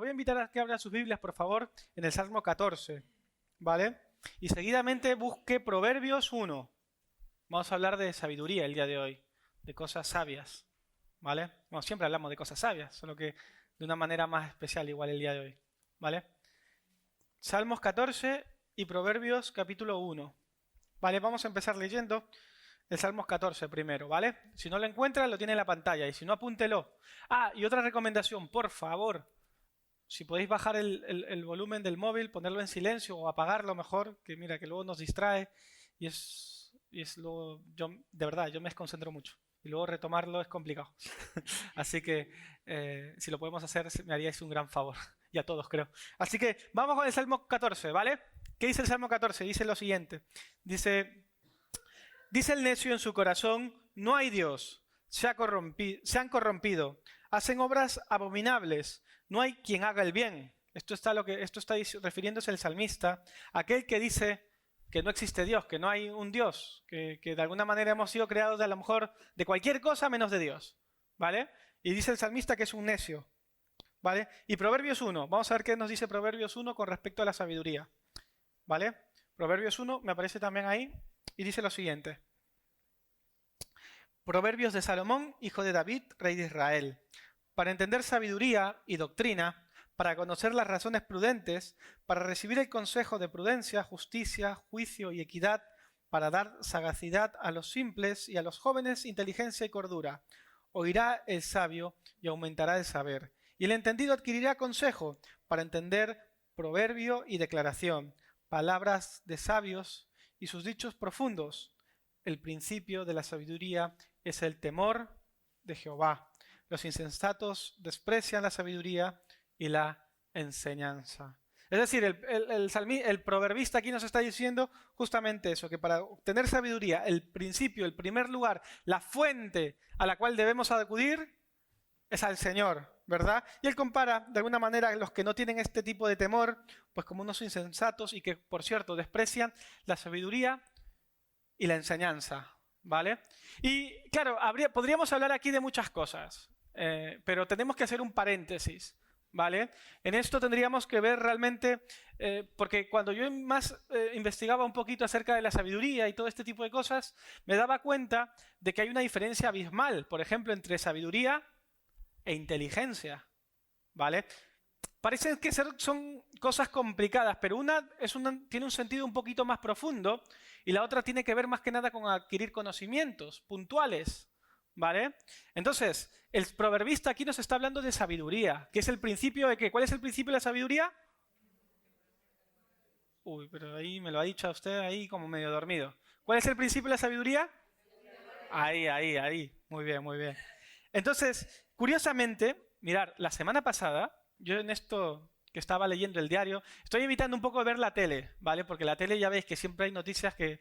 voy a invitar a que abran sus Biblias, por favor, en el Salmo 14, ¿vale? Y seguidamente busque Proverbios 1. Vamos a hablar de sabiduría el día de hoy, de cosas sabias, ¿vale? Bueno, siempre hablamos de cosas sabias, solo que de una manera más especial igual el día de hoy, ¿vale? Salmos 14 y Proverbios capítulo 1. Vale, vamos a empezar leyendo el Salmos 14 primero, ¿vale? Si no lo encuentran, lo tiene en la pantalla, y si no, apúntelo. Ah, y otra recomendación, por favor, si podéis bajar el volumen del móvil, ponerlo en silencio o apagarlo mejor, que mira, que luego nos distrae y es luego, de verdad, yo me desconcentro mucho. Y luego retomarlo es complicado. Así que si lo podemos hacer, me haríais un gran favor. Y a todos, creo. Así que vamos con el Salmo 14, ¿vale? ¿Qué dice el Salmo 14? Dice lo siguiente. Dice el necio en su corazón, no hay Dios. Se han corrompido. Hacen obras abominables. No hay quien haga el bien. Esto está refiriéndose el salmista. Aquel que dice que no existe Dios, que no hay un Dios, que de alguna manera hemos sido creados a lo mejor de cualquier cosa menos de Dios, ¿vale? Y dice el salmista que es un necio, ¿vale? Y Proverbios 1, vamos a ver qué nos dice Proverbios 1 con respecto a la sabiduría, ¿vale? Proverbios 1 me aparece también ahí y dice lo siguiente. Proverbios de Salomón, hijo de David, rey de Israel. Para entender sabiduría y doctrina, para conocer las razones prudentes, para recibir el consejo de prudencia, justicia, juicio y equidad, para dar sagacidad a los simples y a los jóvenes inteligencia y cordura. Oirá el sabio y aumentará el saber. Y el entendido adquirirá consejo para entender proverbio y declaración, palabras de sabios y sus dichos profundos. El principio de la sabiduría es el temor de Jehová. Los insensatos desprecian la sabiduría y la enseñanza. Es decir, el proverbista aquí nos está diciendo justamente eso, que para obtener sabiduría, el principio, el primer lugar, la fuente a la cual debemos acudir es al Señor, ¿verdad? Y él compara de alguna manera a los que no tienen este tipo de temor, pues como unos insensatos y que, por cierto, desprecian la sabiduría y la enseñanza, ¿vale? Y claro, podríamos hablar aquí de muchas cosas, pero tenemos que hacer un paréntesis, ¿vale? En esto tendríamos que ver realmente, porque cuando yo investigaba un poquito acerca de la sabiduría y todo este tipo de cosas, me daba cuenta de que hay una diferencia abismal, por ejemplo, entre sabiduría e inteligencia, ¿vale? Parece que son cosas complicadas, pero una tiene un sentido un poquito más profundo y la otra tiene que ver más que nada con adquirir conocimientos puntuales, ¿vale? Entonces, el proverbista aquí nos está hablando de sabiduría, que es el principio de ¿qué? ¿Cuál es el principio de la sabiduría? Uy, pero ahí me lo ha dicho a usted ahí como medio dormido. ¿Cuál es el principio de la sabiduría? Ahí. Muy bien, muy bien. Entonces, curiosamente, mirad, la semana pasada, yo en esto que estaba leyendo el diario, estoy evitando un poco ver la tele, ¿vale? Porque la tele ya veis que siempre hay noticias que,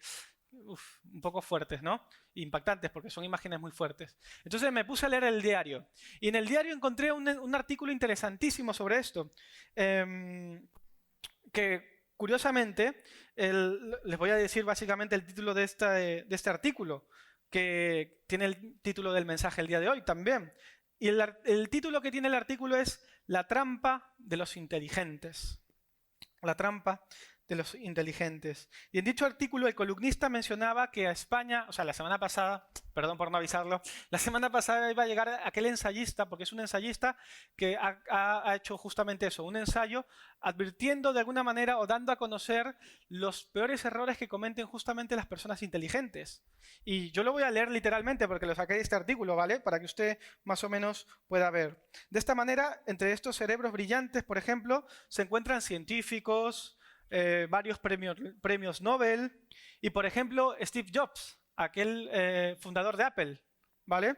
un poco fuertes, ¿no? Impactantes, porque son imágenes muy fuertes. Entonces me puse a leer el diario. Y en el diario encontré un artículo interesantísimo sobre esto. Que, curiosamente, les voy a decir básicamente el título de este artículo, que tiene el título del mensaje el día de hoy también. Y el título que tiene el artículo es La trampa de los inteligentes. La trampa de los inteligentes. Y en dicho artículo el columnista mencionaba que a España, o sea, la semana pasada, perdón por no avisarlo, la semana pasada iba a llegar aquel ensayista, porque es un ensayista que ha hecho justamente eso, un ensayo advirtiendo de alguna manera o dando a conocer los peores errores que cometen justamente las personas inteligentes. Y yo lo voy a leer literalmente porque lo saqué de este artículo, ¿vale? Para que usted más o menos pueda ver. De esta manera, entre estos cerebros brillantes, por ejemplo, se encuentran científicos, varios premios Nobel y, por ejemplo, Steve Jobs, aquel fundador de Apple, ¿vale?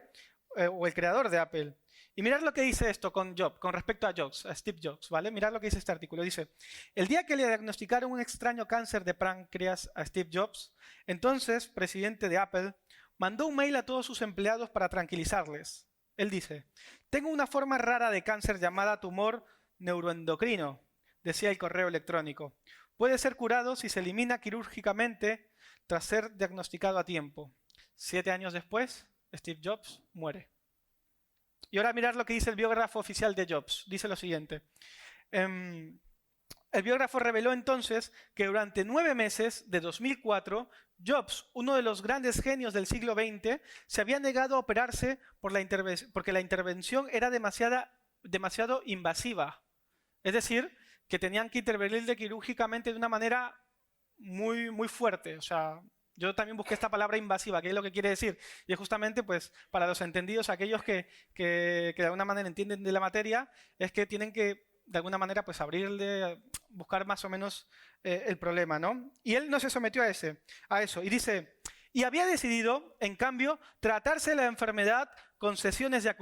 O el creador de Apple. Y mirad lo que dice esto con respecto a Steve Jobs, ¿vale? Mirad lo que dice este artículo. Dice, el día que le diagnosticaron un extraño cáncer de páncreas a Steve Jobs, entonces presidente de Apple, mandó un mail a todos sus empleados para tranquilizarles. Él dice, tengo una forma rara de cáncer llamada tumor neuroendocrino, decía el correo electrónico. Puede ser curado si se elimina quirúrgicamente tras ser diagnosticado a tiempo. 7 años después, Steve Jobs muere. Y ahora mirad lo que dice el biógrafo oficial de Jobs. Dice lo siguiente. El biógrafo reveló entonces que durante 9 meses de 2004, Jobs, uno de los grandes genios del siglo XX, se había negado a operarse porque la intervención era demasiado invasiva. Es decir, que tenían que intervenirle quirúrgicamente de una manera muy, muy fuerte. O sea, yo también busqué esta palabra invasiva, que es lo que quiere decir. Y es justamente, pues, para los entendidos, aquellos que de alguna manera entienden de la materia, es que tienen que, de alguna manera, pues, abrirle, buscar más o menos el problema, ¿no? Y él no se sometió a eso. Y dice, y había decidido, en cambio, tratarse la enfermedad con sesiones de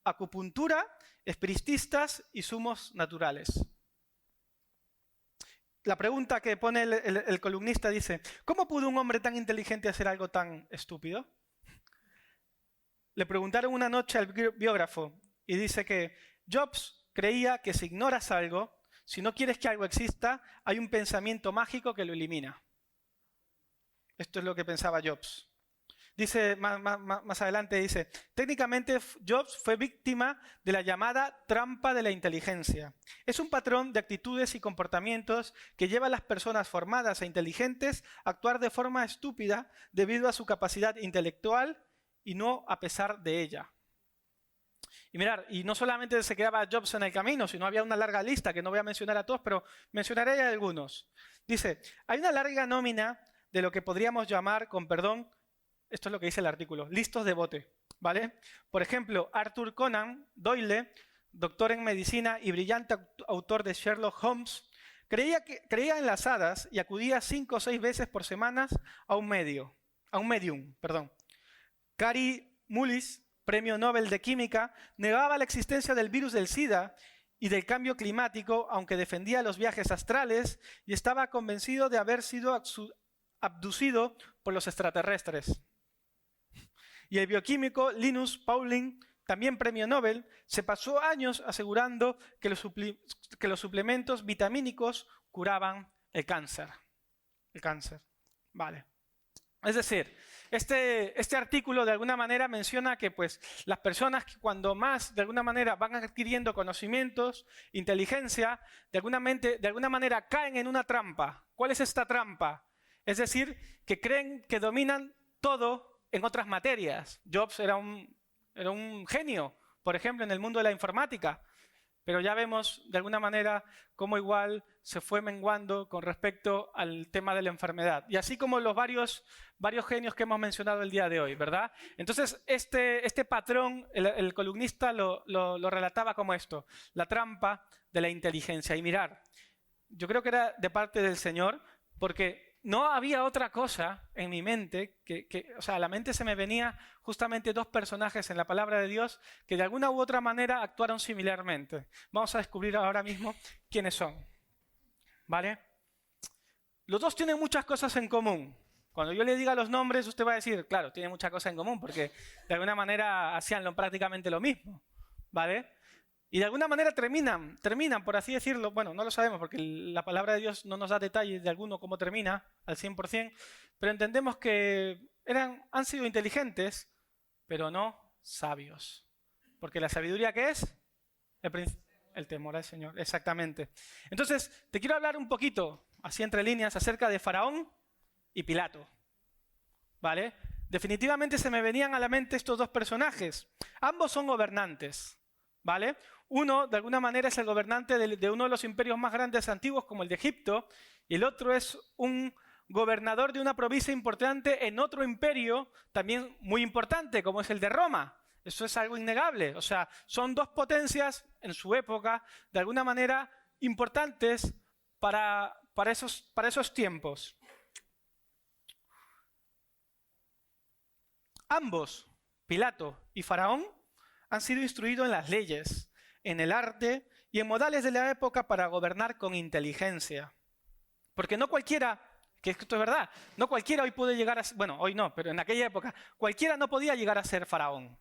acupuntura, espiritistas y zumos naturales. La pregunta que pone el columnista dice, ¿cómo pudo un hombre tan inteligente hacer algo tan estúpido? Le preguntaron una noche al biógrafo y dice que Jobs creía que si ignoras algo, si no quieres que algo exista, hay un pensamiento mágico que lo elimina. Esto es lo que pensaba Jobs. Dice más adelante, dice, técnicamente Jobs fue víctima de la llamada trampa de la inteligencia. Es un patrón de actitudes y comportamientos que lleva a las personas formadas e inteligentes a actuar de forma estúpida debido a su capacidad intelectual y no a pesar de ella. Y mirar, y no solamente se quedaba Jobs en el camino, sino había una larga lista que no voy a mencionar a todos, pero mencionaré algunos. Dice, hay una larga nómina de lo que podríamos llamar, con perdón, esto es lo que dice el artículo, listos de bote, ¿vale? Por ejemplo, Arthur Conan Doyle, doctor en medicina y brillante autor de Sherlock Holmes, creía en las hadas y acudía 5 o 6 veces por semana a un medium. Kary Mullis, premio Nobel de Química, negaba la existencia del virus del SIDA y del cambio climático, aunque defendía los viajes astrales y estaba convencido de haber sido abducido por los extraterrestres. Y el bioquímico Linus Pauling, también premio Nobel, se pasó años asegurando que los suplementos vitamínicos curaban el cáncer. Vale. Es decir, este artículo de alguna manera menciona que pues, las personas que cuando más de alguna manera van adquiriendo conocimientos, inteligencia, de alguna manera caen en una trampa. ¿Cuál es esta trampa? Es decir, que creen que dominan todo en otras materias. Jobs era un genio, por ejemplo, en el mundo de la informática, pero ya vemos de alguna manera cómo igual se fue menguando con respecto al tema de la enfermedad. Y así como los varios genios que hemos mencionado el día de hoy, ¿verdad? Entonces, este patrón, el columnista lo relataba como esto, la trampa de la inteligencia. Y mirar, yo creo que era de parte del Señor, porque no había otra cosa en mi mente, o sea, a la mente se me venía justamente 2 personajes en la palabra de Dios que de alguna u otra manera actuaron similarmente. Vamos a descubrir ahora mismo quiénes son. ¿Vale? Los 2 tienen muchas cosas en común. Cuando yo le diga los nombres, usted va a decir, claro, tienen muchas cosas en común, porque de alguna manera hacían prácticamente lo mismo. ¿Vale? Y de alguna manera terminan, por así decirlo, bueno, no lo sabemos porque la palabra de Dios no nos da detalles de alguno cómo termina al 100%, pero entendemos que han sido inteligentes, pero no sabios. Porque la sabiduría, ¿qué es? El temor al Señor, exactamente. Entonces, te quiero hablar un poquito, así entre líneas, acerca de Faraón y Pilato. ¿Vale? Definitivamente se me venían a la mente estos 2 personajes. Ambos son gobernantes. ¿Vale? Uno, de alguna manera, es el gobernante de uno de los imperios más grandes antiguos, como el de Egipto, y el otro es un gobernador de una provincia importante en otro imperio, también muy importante, como es el de Roma. Eso es algo innegable. O sea, son 2 potencias en su época, de alguna manera, importantes para esos tiempos. Ambos, Pilato y Faraón, han sido instruidos en las leyes, en el arte y en modales de la época para gobernar con inteligencia. Porque no cualquiera, que esto es verdad, no cualquiera hoy puede llegar a ser, bueno, hoy no, pero en aquella época, cualquiera no podía llegar a ser faraón.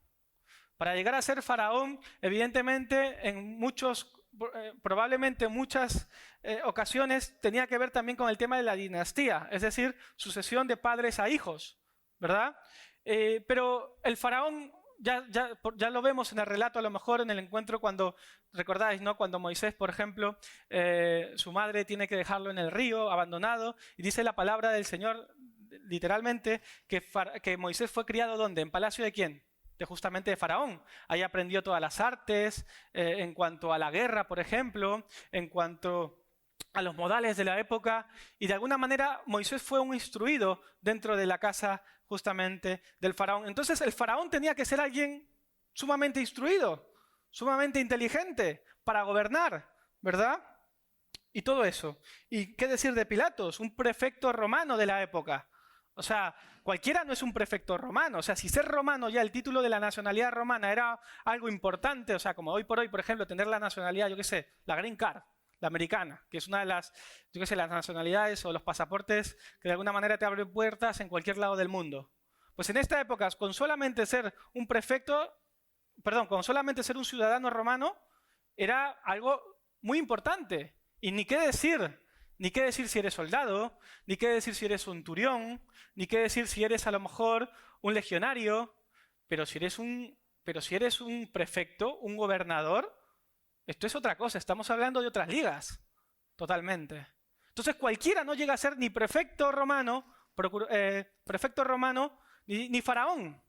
Para llegar a ser faraón, evidentemente, probablemente en muchas ocasiones tenía que ver también con el tema de la dinastía, es decir, sucesión de padres a hijos, ¿verdad? Pero el faraón ya lo vemos en el relato, a lo mejor en el encuentro cuando, recordáis, ¿no? Cuando Moisés, por ejemplo, su madre tiene que dejarlo en el río, abandonado, y dice la palabra del Señor, literalmente, que Moisés fue criado ¿dónde? ¿En palacio de quién? Justamente de Faraón. Ahí aprendió todas las artes, en cuanto a la guerra, por ejemplo, en cuanto a los modales de la época, y de alguna manera Moisés fue un instruido dentro de la casa justamente del faraón. Entonces el faraón tenía que ser alguien sumamente instruido, sumamente inteligente para gobernar, ¿verdad? Y todo eso. ¿Y qué decir de Pilatos? Un prefecto romano de la época. O sea, cualquiera no es un prefecto romano. O sea, si ser romano, ya el título de la nacionalidad romana era algo importante, o sea, como hoy por hoy, por ejemplo, tener la nacionalidad, yo qué sé, la Green Card, la americana, que es una de las, yo qué sé, las nacionalidades o los pasaportes que de alguna manera te abren puertas en cualquier lado del mundo. Pues en esta época, con solamente ser un prefecto, perdón, con solamente ser un ciudadano romano, era algo muy importante. Y ni qué decir si eres soldado, ni qué decir si eres centurión, ni qué decir si eres a lo mejor un legionario, pero si eres un prefecto, un gobernador, esto es otra cosa, estamos hablando de otras ligas, totalmente. Entonces cualquiera no llega a ser ni prefecto romano, ni faraón.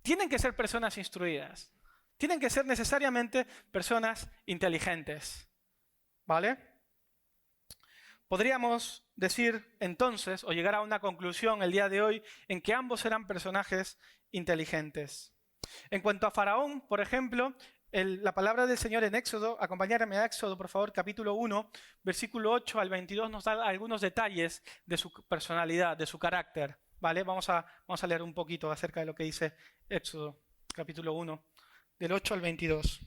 Tienen que ser personas instruidas. Tienen que ser necesariamente personas inteligentes. ¿Vale? Podríamos decir entonces, o llegar a una conclusión el día de hoy, en que ambos eran personajes inteligentes. En cuanto a Faraón, por ejemplo, la palabra del Señor en Éxodo, acompáñame a Éxodo, por favor, capítulo 1, versículo 8 al 22, nos da algunos detalles de su personalidad, de su carácter. ¿Vale? Vamos a leer un poquito acerca de lo que dice Éxodo, capítulo 1, del 8 al 22.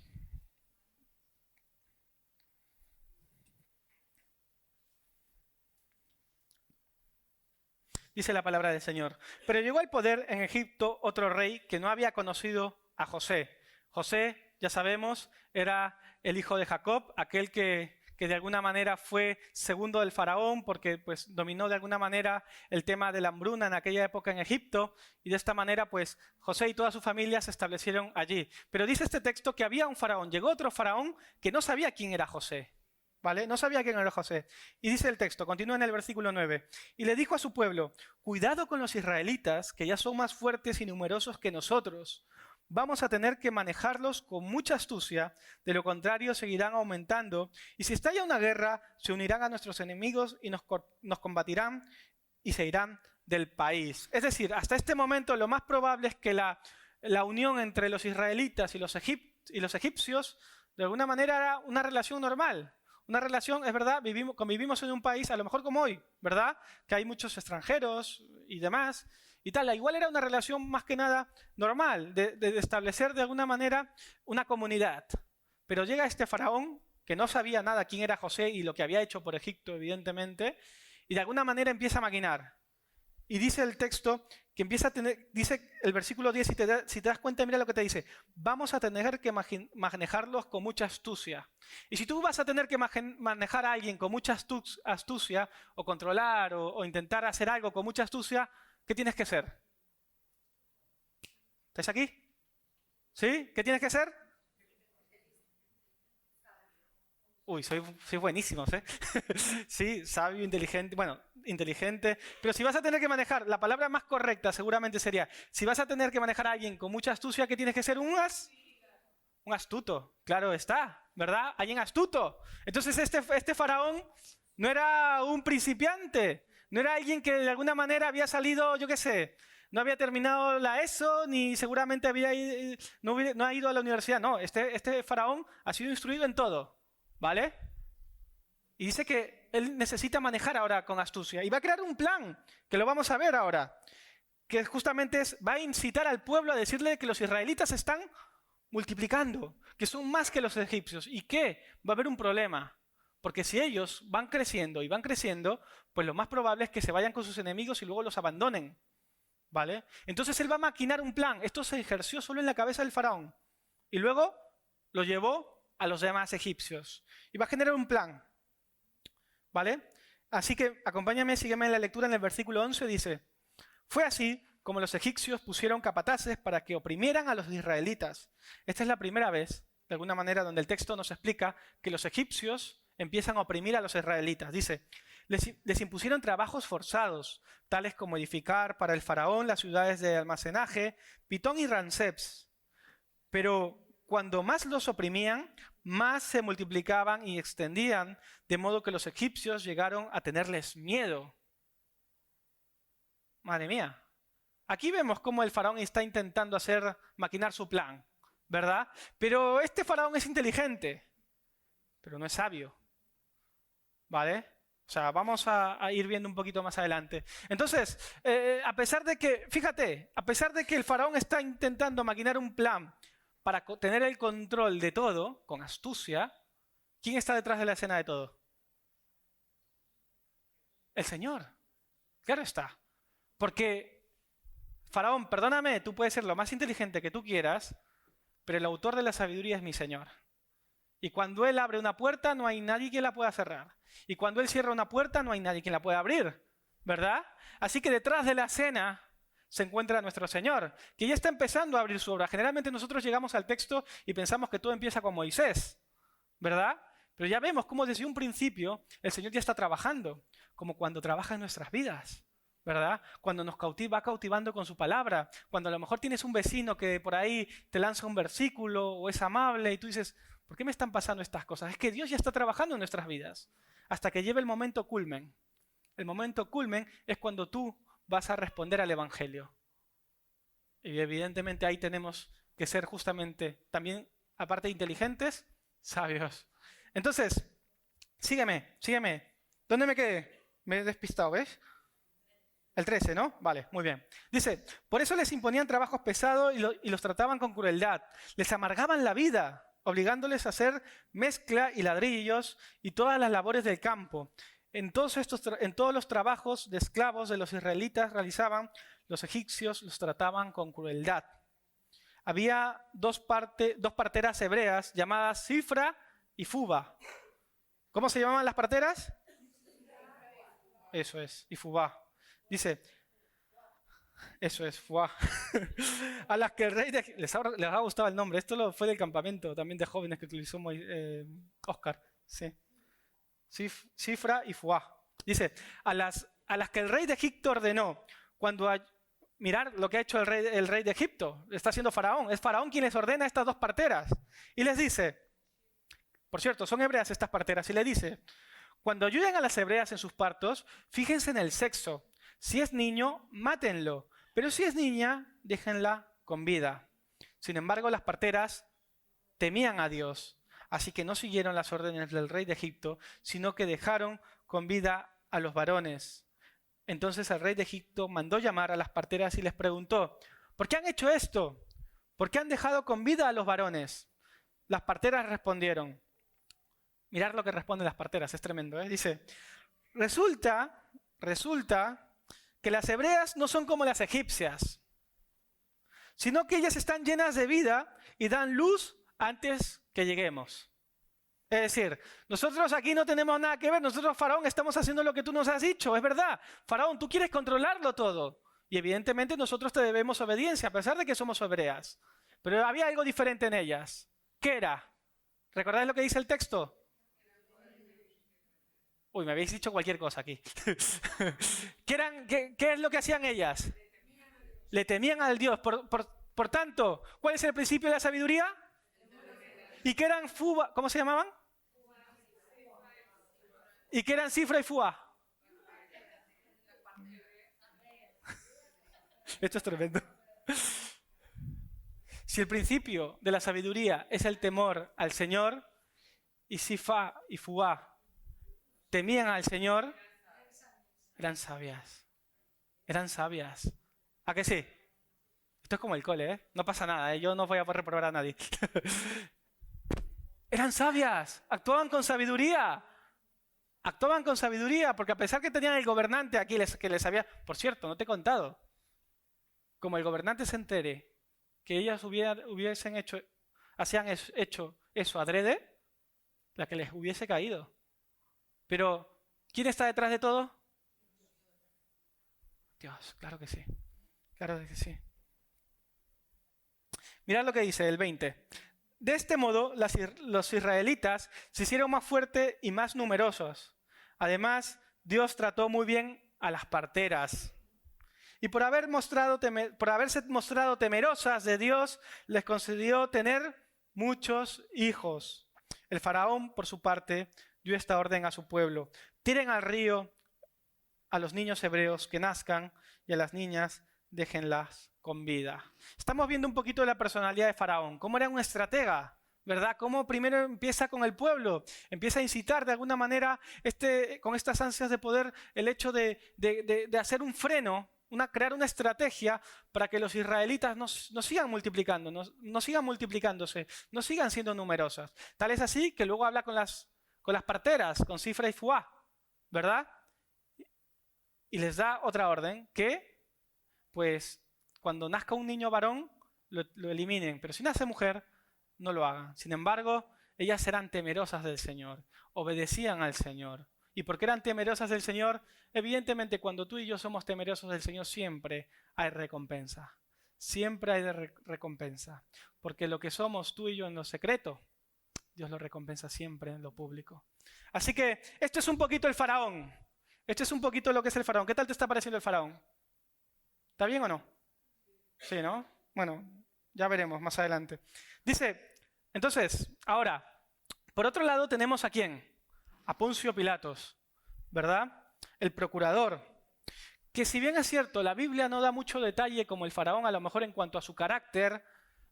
Dice la palabra del Señor. Pero llegó al poder en Egipto otro rey que no había conocido a José. José, ya sabemos, era el hijo de Jacob, aquel que de alguna manera fue segundo del faraón porque pues, dominó de alguna manera el tema de la hambruna en aquella época en Egipto, y de esta manera pues José y toda su familia se establecieron allí. Pero dice este texto que había un faraón, llegó otro faraón que no sabía quién era José. ¿Vale? No sabía quién era José. Y dice el texto, continúa en el versículo 9. Y le dijo a su pueblo, cuidado con los israelitas, que ya son más fuertes y numerosos que nosotros. Vamos a tener que manejarlos con mucha astucia, de lo contrario seguirán aumentando. Y si estalla una guerra, se unirán a nuestros enemigos y nos combatirán y se irán del país. Es decir, hasta este momento lo más probable es que la unión entre los israelitas y los egipcios de alguna manera era una relación normal. Una relación, es verdad, convivimos en un país, a lo mejor como hoy, ¿verdad? Que hay muchos extranjeros y demás, y tal. Igual era una relación más que nada normal, de establecer de alguna manera una comunidad. Pero llega este faraón, que no sabía nada quién era José y lo que había hecho por Egipto, evidentemente, y de alguna manera empieza a maquinar. Y dice el texto que empieza a tener, dice el versículo 10, si te das cuenta, mira lo que te dice, vamos a tener que manejarlos con mucha astucia. Y si tú vas a tener que manejar a alguien con mucha astucia, o controlar, o intentar hacer algo con mucha astucia, ¿qué tienes que hacer? ¿Estáis aquí? ¿Sí? ¿Qué tienes que hacer? Uy, soy buenísimos, ¿eh? Sí, sabio, inteligente, bueno, inteligente. Pero si vas a tener que manejar, la palabra más correcta seguramente sería, si vas a tener que manejar a alguien con mucha astucia, ¿qué tienes que ser? Un astuto. Claro está, ¿verdad? Alguien astuto. Entonces este faraón no era un principiante, no era alguien que de alguna manera había salido, yo qué sé, no había terminado la ESO, ni seguramente no ha ido a la universidad. No, este faraón ha sido instruido en todo. ¿Vale? Y dice que él necesita manejar ahora con astucia. Y va a crear un plan, que lo vamos a ver ahora, que justamente va a incitar al pueblo a decirle que los israelitas se están multiplicando, que son más que los egipcios, y que va a haber un problema. Porque si ellos van creciendo y van creciendo, pues lo más probable es que se vayan con sus enemigos y luego los abandonen. ¿Vale? Entonces él va a maquinar un plan. Esto se ejerció solo en la cabeza del faraón. Y luego lo llevó a los demás egipcios. Y va a generar un plan. ¿Vale? Así que acompáñame, sígueme en la lectura en el versículo 11, dice, fue así como los egipcios pusieron capataces para que oprimieran a los israelitas. Esta es la primera vez, de alguna manera, donde el texto nos explica que los egipcios empiezan a oprimir a los israelitas. Dice, les impusieron trabajos forzados, tales como edificar para el faraón las ciudades de almacenaje, Pitón y Ramsés. Pero cuando más los oprimían, más se multiplicaban y extendían, de modo que los egipcios llegaron a tenerles miedo. Madre mía. Aquí vemos cómo el faraón está intentando maquinar su plan, ¿verdad? Pero este faraón es inteligente, pero no es sabio, ¿vale? O sea, vamos a ir viendo un poquito más adelante. Entonces, a pesar de que, fíjate, a pesar de que el faraón está intentando maquinar un plan para tener el control de todo, con astucia, ¿quién está detrás de la escena de todo? El Señor. Claro está. Porque, faraón, perdóname, tú puedes ser lo más inteligente que tú quieras, pero el autor de la sabiduría es mi Señor. Y cuando Él abre una puerta, no hay nadie que la pueda cerrar. Y cuando Él cierra una puerta, no hay nadie que la pueda abrir, ¿verdad? Así que detrás de la escena se encuentra nuestro Señor, que ya está empezando a abrir su obra. Generalmente nosotros llegamos al texto y pensamos que todo empieza con Moisés, ¿verdad? Pero ya vemos cómo desde un principio el Señor ya está trabajando, como cuando trabaja en nuestras vidas, ¿verdad? Cuando nos va cautivando con su palabra, cuando a lo mejor tienes un vecino que por ahí te lanza un versículo o es amable y tú dices, ¿por qué me están pasando estas cosas? Es que Dios ya está trabajando en nuestras vidas hasta que lleve el momento culmen. El momento culmen es cuando tú vas a responder al Evangelio. Y evidentemente ahí tenemos que ser justamente también, aparte de inteligentes, sabios. Entonces, sígueme. ¿Dónde me quedé? Me he despistado, ¿ves? El 13, ¿no? Vale, muy bien. Dice, por eso les imponían trabajos pesados y los trataban con crueldad. Les amargaban la vida, obligándoles a hacer mezcla y ladrillos y todas las labores del campo. En todos los trabajos de esclavos de los israelitas realizaban, los egipcios los trataban con crueldad. Había dos parteras hebreas llamadas Sifra y Fuba. ¿Cómo se llamaban las parteras? Eso es, y Fuba. Dice, eso es, Fuba. A las que el rey de... Les ha gustado el nombre. Esto fue del campamento también de jóvenes que utilizó Oscar. Sí. Sifra y Fuá. Dice, a las que el rey de Egipto ordenó, mirar lo que ha hecho el rey de Egipto, está haciendo Faraón, es Faraón quien les ordena a estas dos parteras. Y les dice, por cierto, son hebreas estas parteras, y le dice, cuando ayuden a las hebreas en sus partos, fíjense en el sexo. Si es niño, mátenlo, pero si es niña, déjenla con vida. Sin embargo, las parteras temían a Dios. Así que no siguieron las órdenes del rey de Egipto, sino que dejaron con vida a los varones. Entonces el rey de Egipto mandó llamar a las parteras y les preguntó, ¿por qué han hecho esto? ¿Por qué han dejado con vida a los varones? Las parteras respondieron. Mirad lo que responden las parteras, es tremendo, ¿eh? Dice, resulta que las hebreas no son como las egipcias, sino que ellas están llenas de vida y dan luz antes que lleguemos. Es decir, nosotros aquí no tenemos nada que ver, nosotros, Faraón, estamos haciendo lo que tú nos has dicho, es verdad. Faraón, tú quieres controlarlo todo. Y evidentemente nosotros te debemos obediencia, a pesar de que somos hebreas. Pero había algo diferente en ellas. ¿Qué era? ¿Recordáis lo que dice el texto? Uy, me habéis dicho cualquier cosa aquí. ¿Qué es lo que hacían ellas? Le temían al Dios. Por tanto, ¿cuál es el principio de la sabiduría? ¿Y qué eran Fuba? ¿Cómo se llamaban? ¿Y qué eran Sifra y Fuá? Esto es tremendo. Si el principio de la sabiduría es el temor al Señor, y Sifra y Fuá temían al Señor, eran sabias. Eran sabias. ¿A que sí? Esto es como el cole, ¿eh? No pasa nada, ¿eh? Yo no voy a reprobar a nadie. Eran sabias, actuaban con sabiduría. Actuaban con sabiduría, porque a pesar que tenían el gobernante aquí que les había... Por cierto, no te he contado. Como el gobernante se entere que ellas hubiesen hecho eso adrede, la que les hubiese caído. Pero, ¿quién está detrás de todo? Dios, claro que sí. Claro que sí. Mirad lo que dice el 20. De este modo, los israelitas se hicieron más fuertes y más numerosos. Además, Dios trató muy bien a las parteras. Y por haberse mostrado temerosas de Dios, les concedió tener muchos hijos. El faraón, por su parte, dio esta orden a su pueblo: tiren al río a los niños hebreos que nazcan y a las niñas déjenlas con vida. Estamos viendo un poquito de la personalidad de Faraón, cómo era un estratega, ¿verdad? Cómo primero empieza con el pueblo, empieza a incitar de alguna manera con estas ansias de poder, el hecho de hacer un freno, crear una estrategia para que los israelitas no sigan multiplicando, no sigan multiplicándose, no sigan siendo numerosas. Tal es así que luego habla con las parteras, con Sifra y Fuá, ¿verdad? Y les da otra orden, que pues cuando nazca un niño varón lo eliminen, pero si nace mujer no lo hagan. Sin embargo, ellas eran temerosas del Señor, obedecían al Señor. ¿Y por qué eran temerosas del Señor? Evidentemente, cuando tú y yo somos temerosos del Señor, siempre hay recompensa. Siempre hay recompensa. Porque lo que somos tú y yo en lo secreto, Dios lo recompensa siempre en lo público. Así que esto es un poquito el faraón. Esto es un poquito lo que es el faraón. ¿Qué tal te está pareciendo el faraón? ¿Está bien o no? Sí, ¿no? Bueno, ya veremos más adelante. Dice, entonces, ahora, por otro lado tenemos ¿a quién? A Poncio Pilatos, ¿verdad? El procurador. Que si bien es cierto, la Biblia no da mucho detalle como el faraón, a lo mejor en cuanto a su carácter,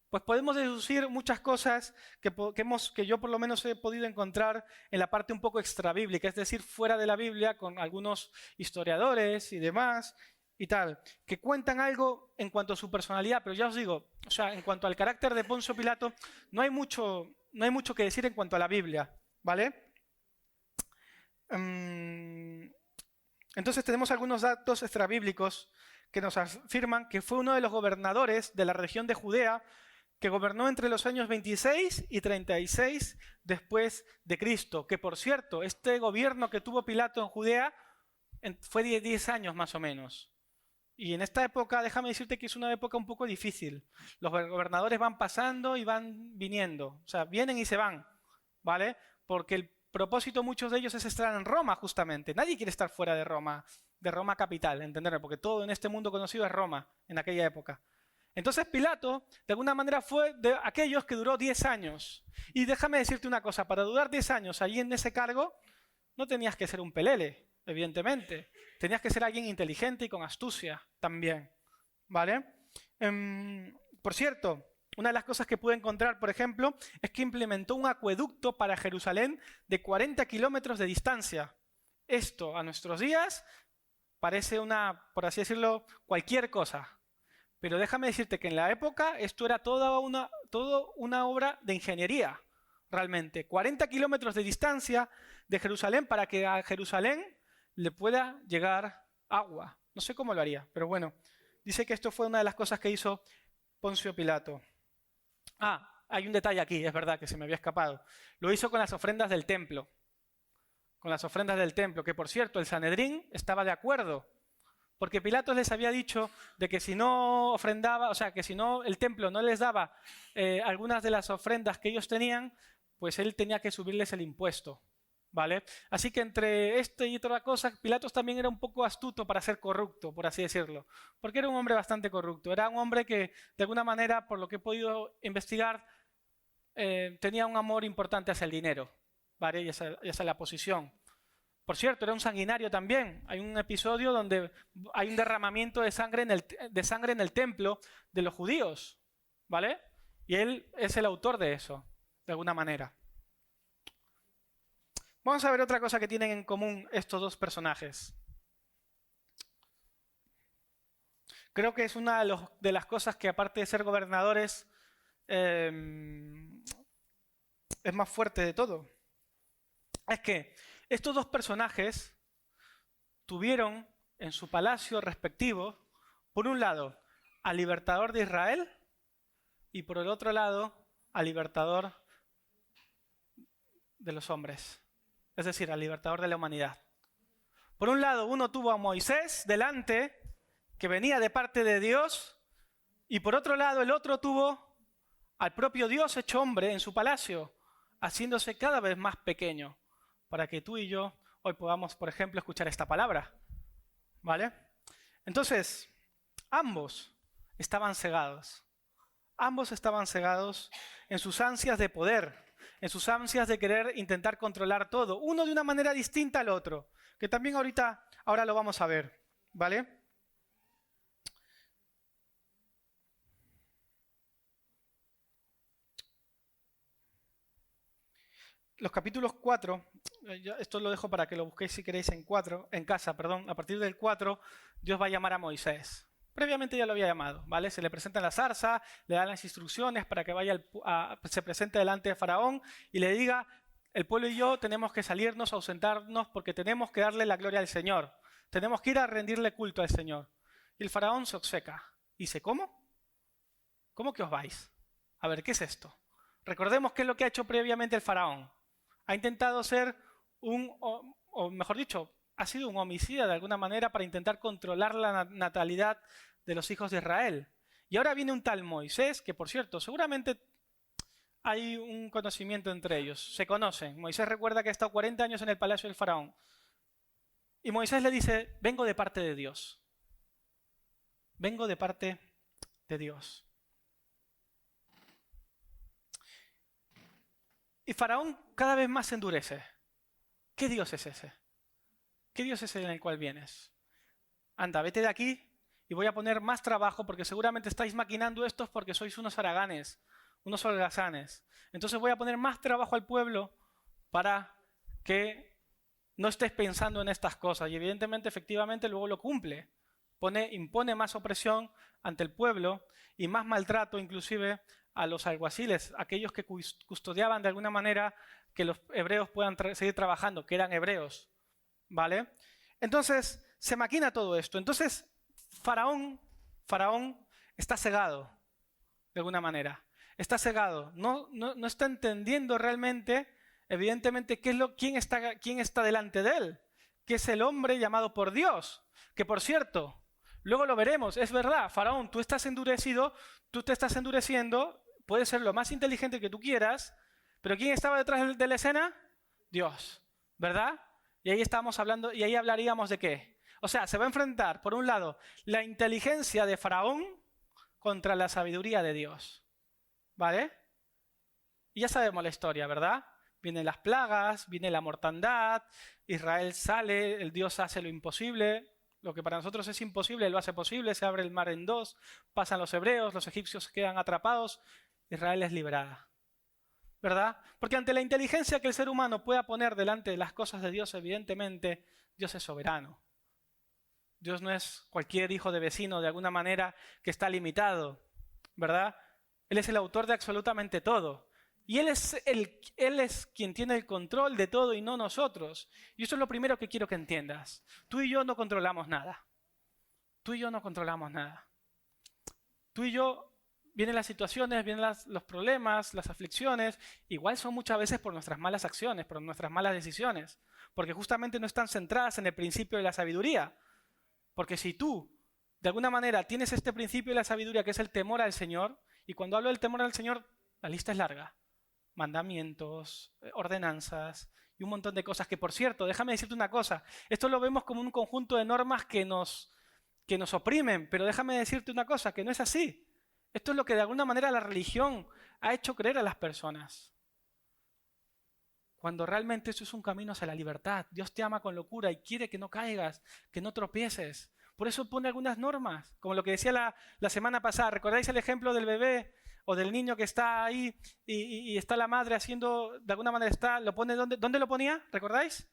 pues podemos deducir muchas cosas que yo por lo menos he podido encontrar en la parte un poco extrabíblica, es decir, fuera de la Biblia, con algunos historiadores y demás y tal, que cuentan algo en cuanto a su personalidad, pero ya os digo, o sea, en cuanto al carácter de Poncio Pilato, no hay mucho que decir en cuanto a la Biblia, ¿vale? Entonces tenemos algunos datos extrabíblicos que nos afirman que fue uno de los gobernadores de la región de Judea que gobernó entre los años 26 y 36 después de Cristo. Que por cierto, este gobierno que tuvo Pilato en Judea fue de 10 años más o menos. Y en esta época, déjame decirte que es una época un poco difícil. Los gobernadores van pasando y van viniendo. O sea, vienen y se van, ¿vale? Porque el propósito, muchos de ellos, es estar en Roma, justamente. Nadie quiere estar fuera de Roma capital, ¿entenderme? Porque todo en este mundo conocido es Roma, en aquella época. Entonces Pilato, de alguna manera, fue de aquellos que duró 10 años. Y déjame decirte una cosa, para durar 10 años allí en ese cargo, no tenías que ser un pelele, evidentemente. Tenías que ser alguien inteligente y con astucia también, ¿vale? Por cierto, una de las cosas que pude encontrar, por ejemplo, es que implementó un acueducto para Jerusalén de 40 kilómetros de distancia. Esto, a nuestros días, parece por así decirlo, cualquier cosa. Pero déjame decirte que en la época esto era toda una obra de ingeniería, realmente. 40 kilómetros de distancia de Jerusalén para que a Jerusalén le pueda llegar agua. No sé cómo lo haría, pero bueno. Dice que esto fue una de las cosas que hizo Poncio Pilato. Hay un detalle aquí, es verdad que se me había escapado. Lo hizo con las ofrendas del templo. Con las ofrendas del templo, que por cierto, el Sanedrín estaba de acuerdo. Porque Pilatos les había dicho de que si no ofrendaba, o sea, que si no el templo no les daba algunas de las ofrendas que ellos tenían, pues él tenía que subirles el impuesto, ¿vale? Así que entre esto y otra cosa, Pilatos también era un poco astuto para ser corrupto, por así decirlo. Porque era un hombre bastante corrupto. Era un hombre que, de alguna manera, por lo que he podido investigar, tenía un amor importante hacia el dinero, ¿vale? Y hacia la posición. Por cierto, era un sanguinario también. Hay un episodio donde hay un derramamiento de sangre en el templo de los judíos, ¿vale? Y él es el autor de eso, de alguna manera. Vamos a ver otra cosa que tienen en común estos dos personajes. Creo que es una de las cosas que, aparte de ser gobernadores, es más fuerte de todo. Es que estos dos personajes tuvieron en su palacio respectivo, por un lado, al libertador de Israel y por el otro lado, al libertador de los hombres, es decir, al libertador de la humanidad. Por un lado, uno tuvo a Moisés delante que venía de parte de Dios, y por otro lado el otro tuvo al propio Dios hecho hombre en su palacio, haciéndose cada vez más pequeño, para que tú y yo hoy podamos, por ejemplo, escuchar esta palabra. ¿Vale? Entonces, ambos estaban cegados. Ambos estaban cegados en sus ansias de poder, en sus ansias de querer intentar controlar todo, uno de una manera distinta al otro, que también ahora lo vamos a ver, ¿vale? Los capítulos 4, esto lo dejo para que lo busquéis si queréis en casa, a partir del 4, Dios va a llamar a Moisés. Previamente ya lo había llamado, ¿vale? Se le presenta en la zarza, le dan las instrucciones para que se presente delante de Faraón y le diga, el pueblo y yo tenemos que salirnos, ausentarnos, porque tenemos que darle la gloria al Señor. Tenemos que ir a rendirle culto al Señor. Y el Faraón se obceca. Dice, ¿cómo? ¿Cómo que os vais? A ver, ¿qué es esto? Recordemos qué es lo que ha hecho previamente el Faraón. Ha intentado ser o mejor dicho, ha sido un homicida de alguna manera para intentar controlar la natalidad de los hijos de Israel. Y ahora viene un tal Moisés, que por cierto, seguramente hay un conocimiento entre ellos, se conocen. Moisés recuerda que ha estado 40 años en el palacio del faraón. Y Moisés le dice, vengo de parte de Dios. Vengo de parte de Dios. Y Faraón cada vez más se endurece. ¿Qué Dios es ese? ¿Qué Dios es el en el cual vienes? Anda, vete de aquí y voy a poner más trabajo porque seguramente estáis maquinando estos porque sois unos haraganes, unos holgazanes. Entonces voy a poner más trabajo al pueblo para que no estés pensando en estas cosas. Y evidentemente, efectivamente, luego lo cumple. Impone más opresión ante el pueblo y más maltrato inclusive a los alguaciles, aquellos que custodiaban de alguna manera que los hebreos puedan seguir trabajando, que eran hebreos. ¿Vale? Entonces, se maquina todo esto. Entonces, Faraón está cegado, de alguna manera. Está cegado. No está entendiendo realmente, evidentemente, quién está delante de él. Que es el hombre llamado por Dios. Que, por cierto, luego lo veremos. Es verdad, Faraón, tú estás endurecido, tú te estás endureciendo, puedes ser lo más inteligente que tú quieras, pero ¿quién estaba detrás de la escena? Dios. ¿Verdad? Y ahí estamos hablando, y ahí hablaríamos de qué. O sea, se va a enfrentar, por un lado, la inteligencia de Faraón contra la sabiduría de Dios. ¿Vale? Y ya sabemos la historia, ¿verdad? Vienen las plagas, viene la mortandad, Israel sale, el Dios hace lo imposible, lo que para nosotros es imposible, él lo hace posible, se abre el mar en dos, pasan los hebreos, los egipcios quedan atrapados, Israel es liberada. ¿Verdad? Porque ante la inteligencia que el ser humano pueda poner delante de las cosas de Dios, evidentemente, Dios es soberano. Dios no es cualquier hijo de vecino de alguna manera que está limitado, ¿verdad? Él es el autor de absolutamente todo. Y Él es quien tiene el control de todo y no nosotros. Y eso es lo primero que quiero que entiendas. Tú y yo no controlamos nada. Tú y yo no controlamos nada. Tú y yo... Vienen las situaciones, vienen los problemas, las aflicciones, igual son muchas veces por nuestras malas acciones, por nuestras malas decisiones, porque justamente no están centradas en el principio de la sabiduría. Porque si tú, de alguna manera, tienes este principio de la sabiduría que es el temor al Señor, y cuando hablo del temor al Señor, la lista es larga. Mandamientos, ordenanzas y un montón de cosas que, por cierto, déjame decirte una cosa, esto lo vemos como un conjunto de normas que nos oprimen, pero déjame decirte una cosa, que no es así. Esto es lo que de alguna manera la religión ha hecho creer a las personas. Cuando realmente eso es un camino hacia la libertad. Dios te ama con locura y quiere que no caigas, que no tropieces. Por eso pone algunas normas, como lo que decía la semana pasada. ¿Recordáis el ejemplo del bebé o del niño que está ahí y está la madre haciendo, de alguna manera lo pone, ¿dónde lo ponía? ¿Recordáis?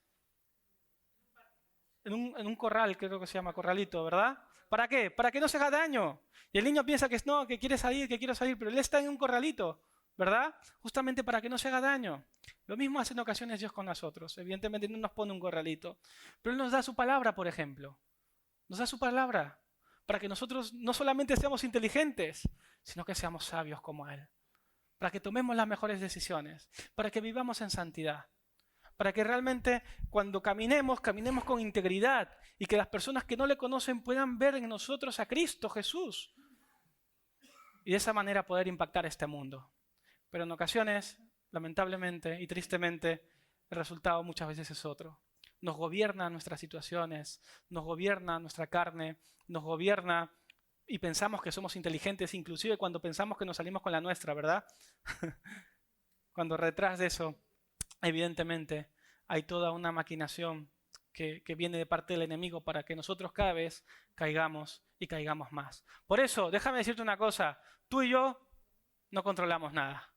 En un corral, creo que se llama corralito, ¿verdad? ¿Para qué? Para que no se haga daño. Y el niño piensa que no, que quiere salir, que quiere salir, pero él está en un corralito, ¿verdad? Justamente para que no se haga daño. Lo mismo hace en ocasiones Dios con nosotros. Evidentemente no nos pone un corralito, pero Él nos da su palabra, por ejemplo. Nos da su palabra para que nosotros no solamente seamos inteligentes, sino que seamos sabios como Él. Para que tomemos las mejores decisiones, para que vivamos en santidad. para que realmente cuando caminemos, caminemos con integridad y que las personas que no le conocen puedan ver en nosotros a Cristo Jesús y de esa manera poder impactar este mundo. Pero en ocasiones, lamentablemente y tristemente, el resultado muchas veces es otro. Nos gobiernan nuestras situaciones, nos gobierna nuestra carne, nos gobierna y pensamos que somos inteligentes, inclusive cuando pensamos que nos salimos con la nuestra, ¿verdad? Cuando detrás de eso, evidentemente, hay toda una maquinación que viene de parte del enemigo para que nosotros cada vez caigamos y caigamos más. Por eso, déjame decirte una cosa, tú y yo no controlamos nada.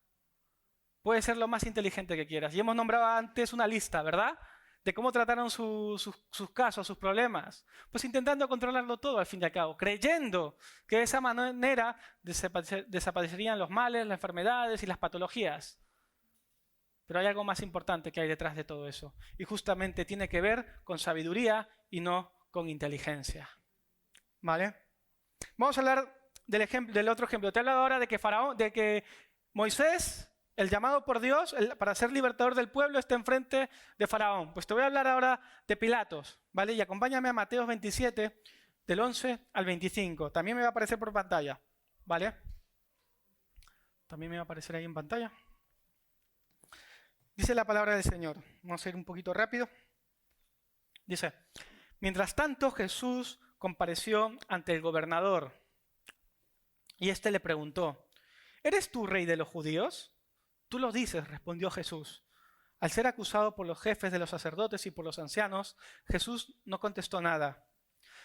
Puedes ser lo más inteligente que quieras. Y hemos nombrado antes una lista, ¿verdad? De cómo trataron sus casos, sus problemas. Pues intentando controlarlo todo al fin y al cabo, creyendo que de esa manera desaparecerían los males, las enfermedades y las patologías. Pero hay algo más importante que hay detrás de todo eso. Y justamente tiene que ver con sabiduría y no con inteligencia. ¿Vale? Vamos a hablar del otro ejemplo. Te he hablado ahora de que Moisés, el llamado por Dios para ser libertador del pueblo, está enfrente de Faraón. Pues te voy a hablar ahora de Pilatos, ¿vale? Y acompáñame a Mateo 27, del 11 al 25. También me va a aparecer por pantalla, ¿vale? También me va a aparecer ahí en pantalla. Dice la palabra del Señor. Vamos a ir un poquito rápido. Dice, mientras tanto Jesús compareció ante el gobernador y éste le preguntó, ¿eres tú rey de los judíos? Tú lo dices, respondió Jesús. Al ser acusado por los jefes de los sacerdotes y por los ancianos, Jesús no contestó nada.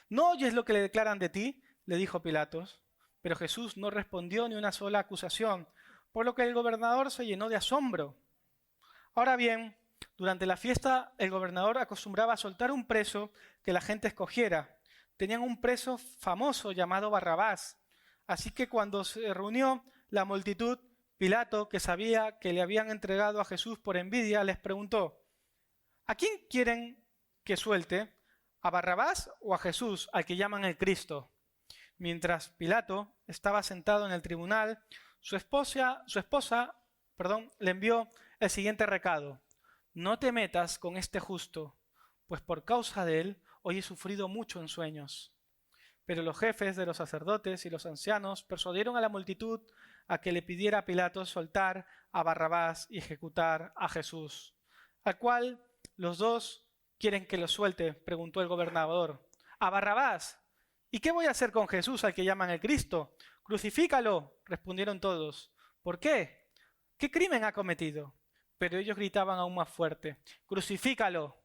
¿No oyes lo que le declaran de ti?, le dijo Pilatos. Pero Jesús no respondió ni una sola acusación, por lo que el gobernador se llenó de asombro. Ahora bien, durante la fiesta el gobernador acostumbraba a soltar un preso que la gente escogiera. Tenían un preso famoso llamado Barrabás. Así que cuando se reunió la multitud, Pilato, que sabía que le habían entregado a Jesús por envidia, les preguntó, ¿a quién quieren que suelte? ¿A Barrabás o a Jesús, al que llaman el Cristo? Mientras Pilato estaba sentado en el tribunal, su esposa, le envió el siguiente recado. No te metas con este justo, pues por causa de él hoy he sufrido mucho en sueños. Pero los jefes de los sacerdotes y los ancianos persuadieron a la multitud a que le pidiera a Pilato soltar a Barrabás y ejecutar a Jesús. ¿Al cual los dos quieren que lo suelte?, preguntó el gobernador. A Barrabás. ¿Y qué voy a hacer con Jesús, al que llaman el Cristo? Crucifícalo, respondieron todos. ¿Por qué? ¿Qué crimen ha cometido? Pero ellos gritaban aún más fuerte. ¡Crucifícalo!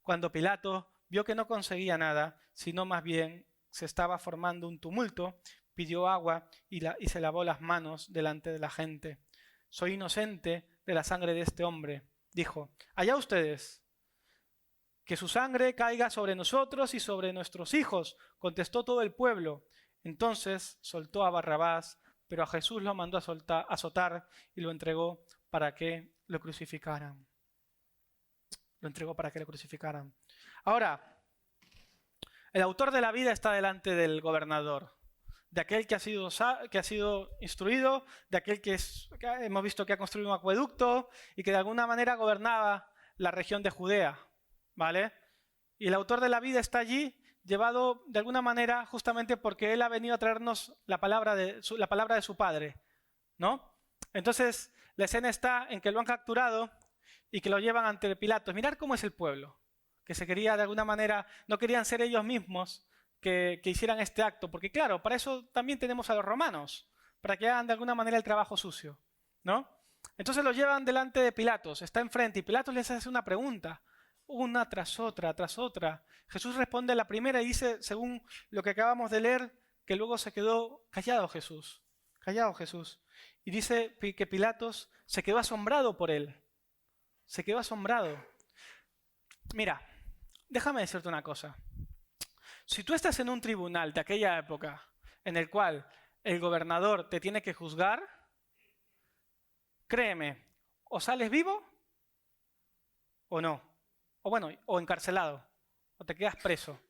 Cuando Pilato vio que no conseguía nada, sino más bien se estaba formando un tumulto, pidió agua y se lavó las manos delante de la gente. Soy inocente de la sangre de este hombre, dijo. Allá ustedes. Que su sangre caiga sobre nosotros y sobre nuestros hijos, contestó todo el pueblo. Entonces soltó a Barrabás, pero a Jesús lo mandó a azotar y lo entregó para que lo crucificaran. Ahora, el autor de la vida está delante del gobernador, de aquel que ha sido instruido, de aquel que hemos visto que ha construido un acueducto y que de alguna manera gobernaba la región de Judea, ¿vale? Y el autor de la vida está allí llevado de alguna manera justamente porque él ha venido a traernos la palabra de su padre, ¿no? Entonces la escena está en que lo han capturado y que lo llevan ante Pilatos. Mirad cómo es el pueblo, que se quería de alguna manera, no querían ser ellos mismos que hicieran este acto, porque claro, para eso también tenemos a los romanos, para que hagan de alguna manera el trabajo sucio, ¿no? Entonces lo llevan delante de Pilatos, está enfrente y Pilatos les hace una pregunta, una tras otra, tras otra. Jesús responde a la primera y dice, según lo que acabamos de leer, que luego se quedó callado Jesús. Y dice que Pilatos se quedó asombrado por él. Se quedó asombrado. Mira, déjame decirte una cosa. Si tú estás en un tribunal de aquella época en el cual el gobernador te tiene que juzgar, créeme, o sales vivo o no. O bueno, o encarcelado, o te quedas preso,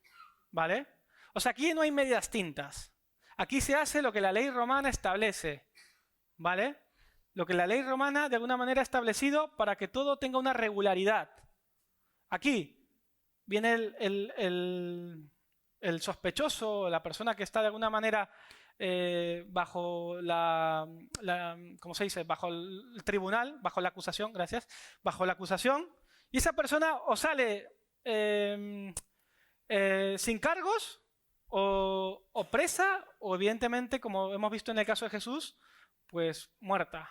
¿vale? O sea, aquí no hay medias tintas. Aquí se hace lo que la ley romana establece, ¿vale? Lo que la ley romana de alguna manera ha establecido para que todo tenga una regularidad, Aquí viene el sospechoso, la persona que está de alguna manera bajo ¿cómo se dice? Bajo el tribunal, bajo la acusación, gracias, bajo la acusación, y esa persona o sale sin cargos o presa, o evidentemente, como hemos visto en el caso de Jesús, pues muerta,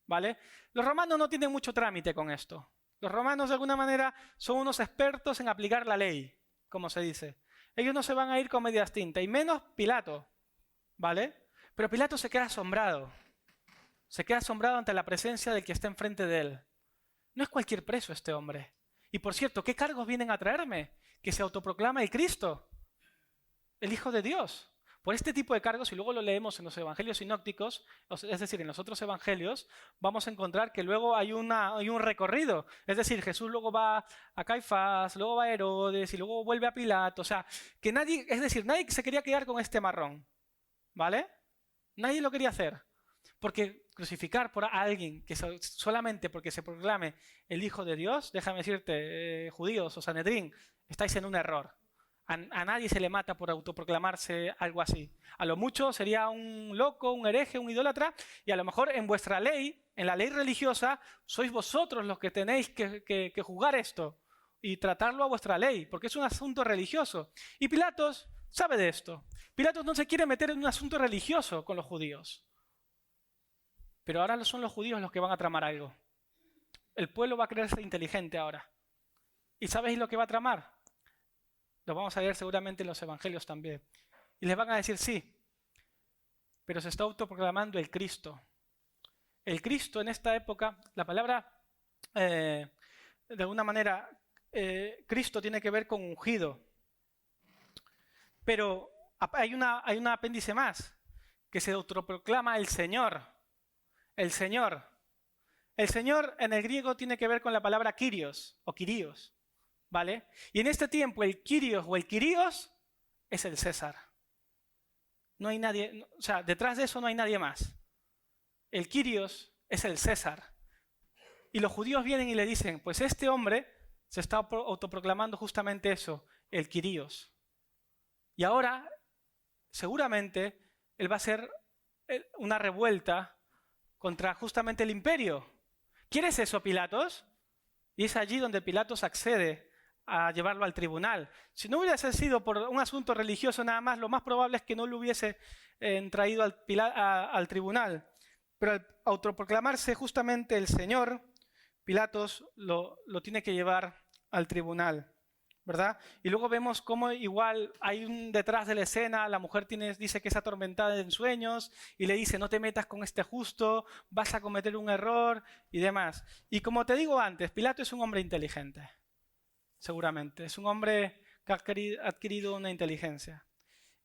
¿vale? Los romanos no tienen mucho trámite con esto. Los romanos de alguna manera son unos expertos en aplicar la ley, como se dice. Ellos no se van a ir con medias tintas, y menos Pilato, ¿vale? Pero Pilato se queda asombrado. Se queda asombrado ante la presencia del que está enfrente de él. No es cualquier preso este hombre. Y por cierto, ¿qué cargos vienen a traerme? Que se autoproclama el Cristo, el Hijo de Dios. Por este tipo de cargos, y luego lo leemos en los evangelios sinópticos, es decir, en los otros evangelios, vamos a encontrar que luego hay un recorrido. Es decir, Jesús luego va a Caifás, luego va a Herodes y luego vuelve a Pilato. O sea, que nadie se quería quedar con este marrón, ¿vale? Nadie lo quería hacer. Porque crucificar por a alguien que solamente porque se proclame el Hijo de Dios, déjame decirte, judíos o Sanedrín, estáis en un error. A nadie se le mata por autoproclamarse algo así. A lo mucho sería un loco, un hereje, un idólatra, y a lo mejor en vuestra ley, en la ley religiosa, sois vosotros los que tenéis que juzgar esto y tratarlo a vuestra ley, porque es un asunto religioso. Y Pilatos sabe de esto. Pilatos no se quiere meter en un asunto religioso con los judíos. Pero ahora son los judíos los que van a tramar algo. El pueblo va a creerse inteligente ahora. ¿Y sabéis lo que va a tramar? Lo vamos a leer seguramente en los evangelios también. Y les van a decir sí, pero se está autoproclamando el Cristo. El Cristo en esta época, la palabra, de alguna manera, Cristo tiene que ver con ungido. Pero hay un apéndice más, que se autoproclama el Señor. El Señor. El Señor en el griego tiene que ver con la palabra Kyrios o Kyrios, ¿vale? Y en este tiempo el Kyrios o el Kyrios es el César. No hay nadie, o sea, detrás de eso no hay nadie más. El Kyrios es el César. Y los judíos vienen y le dicen, pues este hombre se está autoproclamando justamente eso, el Kyrios. Y ahora, seguramente, él va a hacer una revuelta contra justamente el imperio. ¿Quieres eso, Pilatos? Y es allí donde Pilatos accede a llevarlo al tribunal. Si no hubiese sido por un asunto religioso nada más, lo más probable es que no lo hubiese traído al tribunal. Pero al autoproclamarse justamente el Señor, Pilatos lo tiene que llevar al tribunal, ¿verdad? Y luego vemos cómo igual hay detrás de la escena, la mujer dice que es atormentada en sueños y le dice, no te metas con este justo, vas a cometer un error y demás. Y como te digo antes, Pilato es un hombre inteligente, seguramente. Es un hombre que ha adquirido una inteligencia.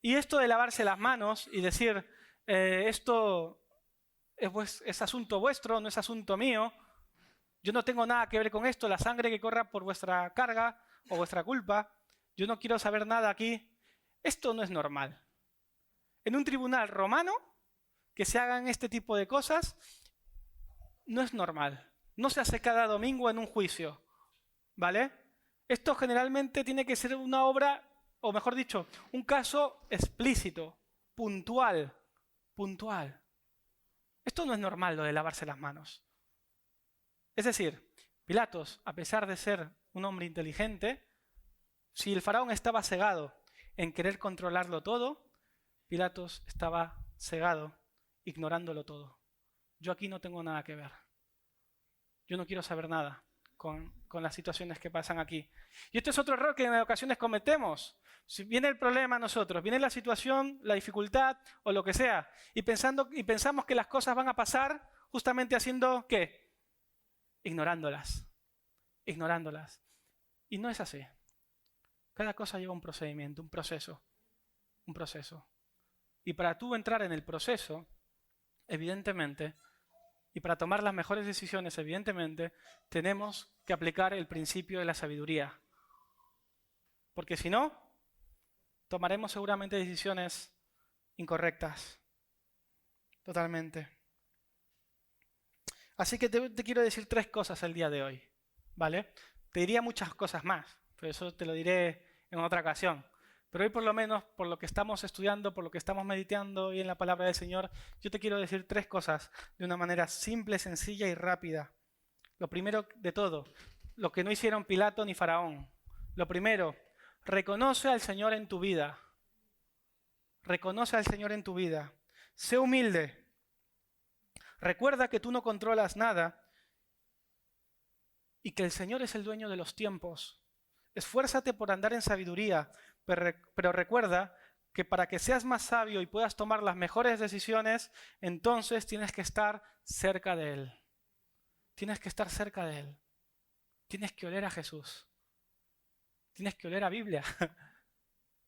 Y esto de lavarse las manos y decir, esto es asunto vuestro, no es asunto mío, yo no tengo nada que ver con esto, la sangre que corra por vuestra carga o vuestra culpa, yo no quiero saber nada aquí. Esto no es normal. En un tribunal romano, que se hagan este tipo de cosas, no es normal. No se hace cada domingo en un juicio, ¿vale? Esto generalmente tiene que ser una obra, o mejor dicho, un caso explícito, puntual. Esto no es normal, lo de lavarse las manos. Es decir, Pilatos, a pesar de ser un hombre inteligente, si el faraón estaba cegado en querer controlarlo todo, Pilatos estaba cegado, ignorándolo todo. Yo aquí no tengo nada que ver. Yo no quiero saber nada con las situaciones que pasan aquí. Y este es otro error que en ocasiones cometemos. Si viene el problema a nosotros, viene la situación, la dificultad o lo que sea, y pensamos que las cosas van a pasar justamente haciendo ¿qué? Ignorándolas. Y no es así. Cada cosa lleva un procedimiento, un proceso. Y para tú entrar en el proceso, evidentemente, y para tomar las mejores decisiones, evidentemente, tenemos que aplicar el principio de la sabiduría. Porque si no, tomaremos seguramente decisiones incorrectas. Totalmente. Así que te quiero decir 3 cosas el día de hoy, ¿vale? Te diría muchas cosas más, pero eso te lo diré en otra ocasión. Pero hoy por lo menos, por lo que estamos estudiando, por lo que estamos meditando hoy en la palabra del Señor, yo te quiero decir 3 cosas de una manera simple, sencilla y rápida. Lo primero de todo, lo que no hicieron Pilato ni Faraón. Lo primero, reconoce al Señor en tu vida. Reconoce al Señor en tu vida. Sé humilde. Recuerda que tú no controlas nada y que el Señor es el dueño de los tiempos. Esfuérzate por andar en sabiduría, pero recuerda que para que seas más sabio y puedas tomar las mejores decisiones, entonces tienes que estar cerca de Él. Tienes que estar cerca de Él. Tienes que oler a Jesús. Tienes que oler a Biblia.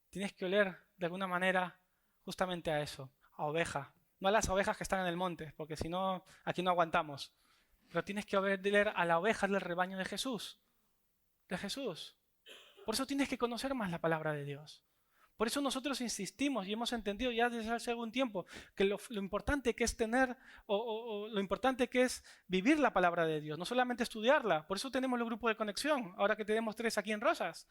Tienes que oler de alguna manera justamente a eso, a oveja. No a las ovejas que están en el monte, porque si no, aquí no aguantamos. Pero tienes que oler a la oveja del rebaño de Jesús. De Jesús. Por eso tienes que conocer más la palabra de Dios. Por eso nosotros insistimos y hemos entendido ya desde hace algún tiempo que lo importante que es tener o lo importante que es vivir la palabra de Dios, no solamente estudiarla. Por eso tenemos el grupo de conexión, ahora que tenemos 3 aquí en Rosas,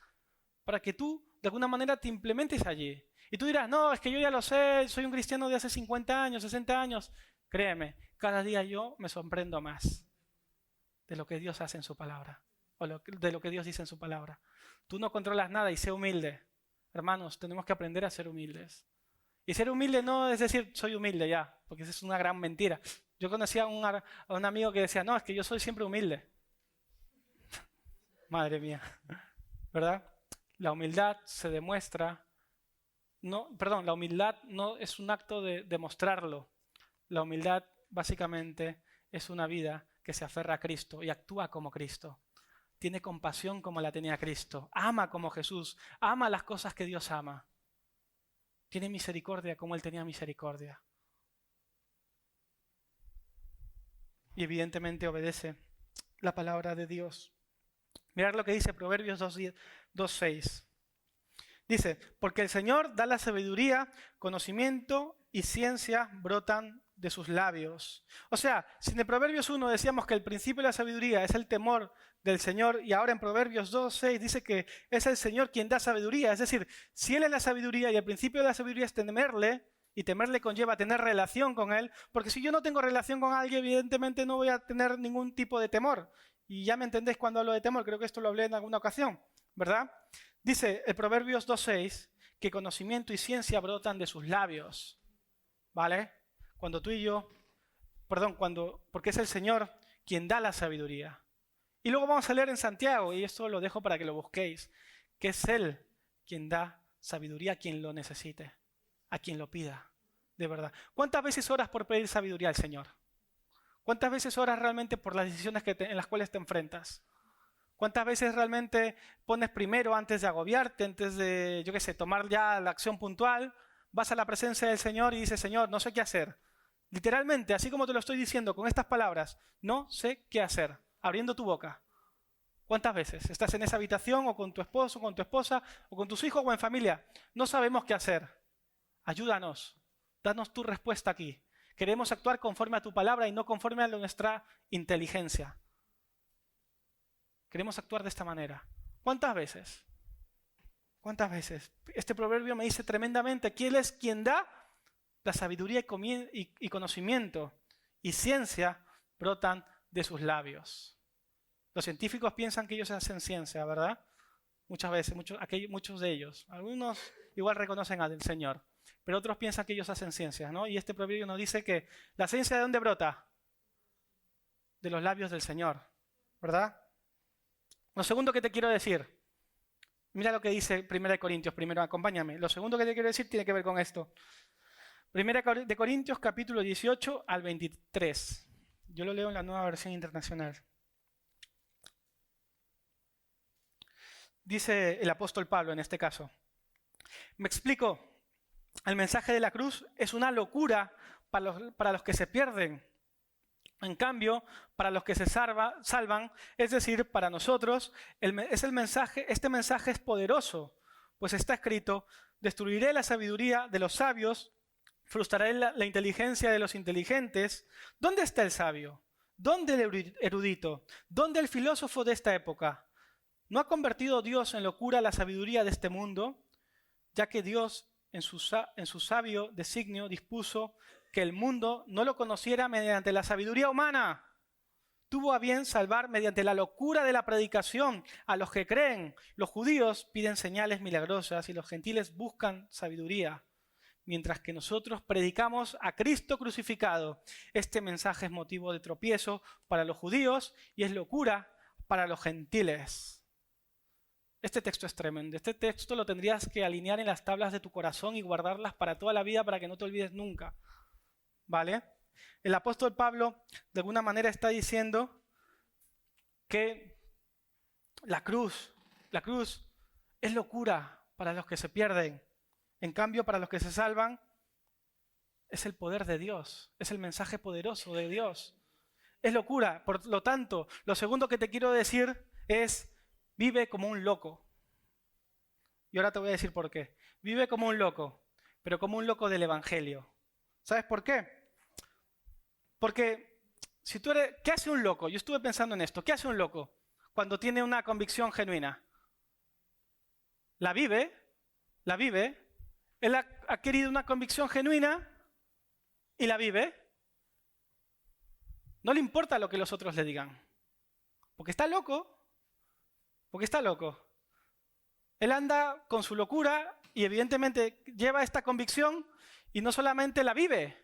para que tú de alguna manera te implementes allí. Y tú dirás, no, es que yo ya lo sé, soy un cristiano de hace 50 años, 60 años. Créeme, cada día yo me sorprendo más de lo que Dios hace en su palabra, o de lo que Dios dice en su palabra. Tú no controlas nada y sé humilde. Hermanos, tenemos que aprender a ser humildes. Y ser humilde no es decir, soy humilde ya, porque esa es una gran mentira. Yo conocía a un amigo que decía, no, es que yo soy siempre humilde. Madre mía, ¿verdad? La humildad se demuestra, la humildad no es un acto de demostrarlo. La humildad básicamente es una vida que se aferra a Cristo y actúa como Cristo. Tiene compasión como la tenía Cristo. Ama como Jesús. Ama las cosas que Dios ama. Tiene misericordia como Él tenía misericordia. Y evidentemente obedece la palabra de Dios. Mirad lo que dice Proverbios 2:6. Dice, porque el Señor da la sabiduría, conocimiento y ciencia brotan de sus labios. O sea, si en el Proverbios 1 decíamos que el principio de la sabiduría es el temor del Señor, y ahora en Proverbios 2:6 dice que es el Señor quien da sabiduría. Es decir, si Él es la sabiduría y el principio de la sabiduría es temerle, y temerle conlleva tener relación con Él, porque si yo no tengo relación con alguien, evidentemente no voy a tener ningún tipo de temor. Y ya me entendéis cuando hablo de temor, creo que esto lo hablé en alguna ocasión, ¿verdad? Dice el Proverbios 2:6 que conocimiento y ciencia brotan de sus labios, ¿vale? Cuando tú y yo, porque es el Señor quien da la sabiduría. Y luego vamos a leer en Santiago, y esto lo dejo para que lo busquéis, que es Él quien da sabiduría a quien lo necesite, a quien lo pida, de verdad. ¿Cuántas veces oras por pedir sabiduría al Señor? ¿Cuántas veces oras realmente por las decisiones en las cuales te enfrentas? ¿Cuántas veces realmente pones primero, antes de agobiarte, antes de, tomar ya la acción puntual, vas a la presencia del Señor y dices, Señor, no sé qué hacer? Literalmente, así como te lo estoy diciendo con estas palabras, no sé qué hacer, abriendo tu boca. ¿Cuántas veces estás en esa habitación o con tu esposo, con tu esposa, o con tus hijos o en familia? No sabemos qué hacer. Ayúdanos, danos tu respuesta aquí. Queremos actuar conforme a tu palabra y no conforme a nuestra inteligencia. Queremos actuar de esta manera. ¿Cuántas veces? ¿Cuántas veces? Este proverbio me dice tremendamente que Él es quien da la sabiduría y conocimiento y ciencia brotan de sus labios. Los científicos piensan que ellos hacen ciencia, ¿verdad? Muchas veces, muchos de ellos. Algunos igual reconocen al Señor, pero otros piensan que ellos hacen ciencias, ¿no? Y este proverbio nos dice que la ciencia, ¿de dónde brota? De los labios del Señor, ¿verdad? Lo segundo que te quiero decir, mira lo que dice 1 Corintios, primero acompáñame. Lo segundo que te quiero decir tiene que ver con esto. 1 Corintios capítulo 18 al 23. Yo lo leo en la Nueva Versión Internacional. Dice el apóstol Pablo en este caso. Me explico. El mensaje de la cruz es una locura para los que se pierden. En cambio, para los que se salvan, es decir, para nosotros, este mensaje es poderoso, pues está escrito, destruiré la sabiduría de los sabios, frustraré la inteligencia de los inteligentes. ¿Dónde está el sabio? ¿Dónde el erudito? ¿Dónde el filósofo de esta época? ¿No ha convertido Dios en locura la sabiduría de este mundo, ya que Dios en su sabio designio dispuso que el mundo no lo conociera mediante la sabiduría humana? Tuvo a bien salvar mediante la locura de la predicación a los que creen. Los judíos piden señales milagrosas y los gentiles buscan sabiduría, mientras que nosotros predicamos a Cristo crucificado. Este mensaje es motivo de tropiezo para los judíos y es locura para los gentiles. Este texto es tremendo. Este texto lo tendrías que alinear en las tablas de tu corazón y guardarlas para toda la vida para que no te olvides nunca. ¿Vale? El apóstol Pablo de alguna manera está diciendo que la cruz es locura para los que se pierden. En cambio, para los que se salvan, es el poder de Dios, es el mensaje poderoso de Dios. Es locura. Por lo tanto, lo segundo que te quiero decir es: vive como un loco. Y ahora te voy a decir por qué. Vive como un loco, pero como un loco del Evangelio. ¿Sabes por qué? Porque si tú eres... ¿Qué hace un loco? Yo estuve pensando en esto. ¿Qué hace un loco cuando tiene una convicción genuina? La vive. Él ha querido una convicción genuina y la vive. No le importa lo que los otros le digan. Porque está loco. Él anda con su locura y evidentemente lleva esta convicción y no solamente la vive,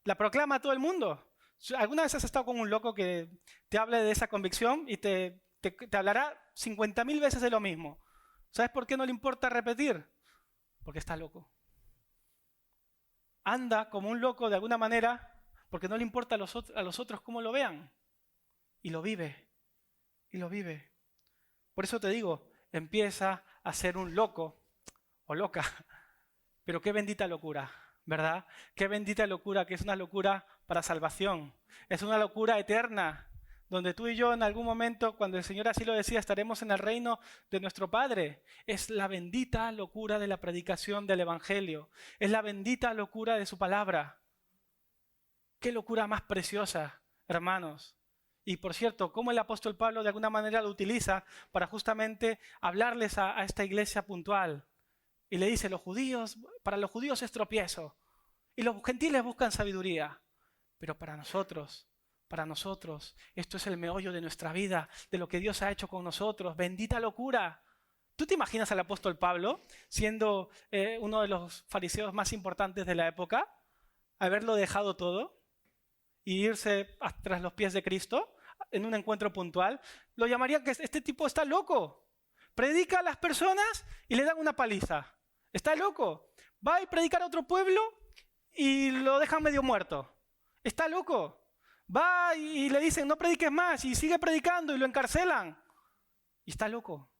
la proclama a todo el mundo. ¿Alguna vez has estado con un loco que te hable de esa convicción y te hablará 50.000 veces de lo mismo? ¿Sabes por qué no le importa repetir? Porque está loco. Anda como un loco de alguna manera porque no le importa a los otros cómo lo vean. Y lo vive. Por eso te digo, empieza a ser un loco o loca. Pero qué bendita locura, ¿verdad? Qué bendita locura, que es una locura para salvación. Es una locura eterna, donde tú y yo en algún momento, cuando el Señor así lo decía, estaremos en el reino de nuestro Padre. Es la bendita locura de la predicación del Evangelio. Es la bendita locura de su palabra. Qué locura más preciosa, hermanos. Y por cierto, cómo el apóstol Pablo de alguna manera lo utiliza para justamente hablarles a esta iglesia puntual. Y le dice, para los judíos es tropiezo. Y los gentiles buscan sabiduría. Pero para nosotros, esto es el meollo de nuestra vida, de lo que Dios ha hecho con nosotros. Bendita locura. ¿Tú te imaginas al apóstol Pablo siendo uno de los fariseos más importantes de la época? Haberlo dejado todo y irse tras los pies de Cristo en un encuentro puntual. Lo llamarían que este tipo está loco. Predica a las personas y le dan una paliza. Está loco. Va a predicar a otro pueblo y lo dejan medio muerto. Está loco. Va y le dicen no prediques más y sigue predicando y lo encarcelan. Y está loco.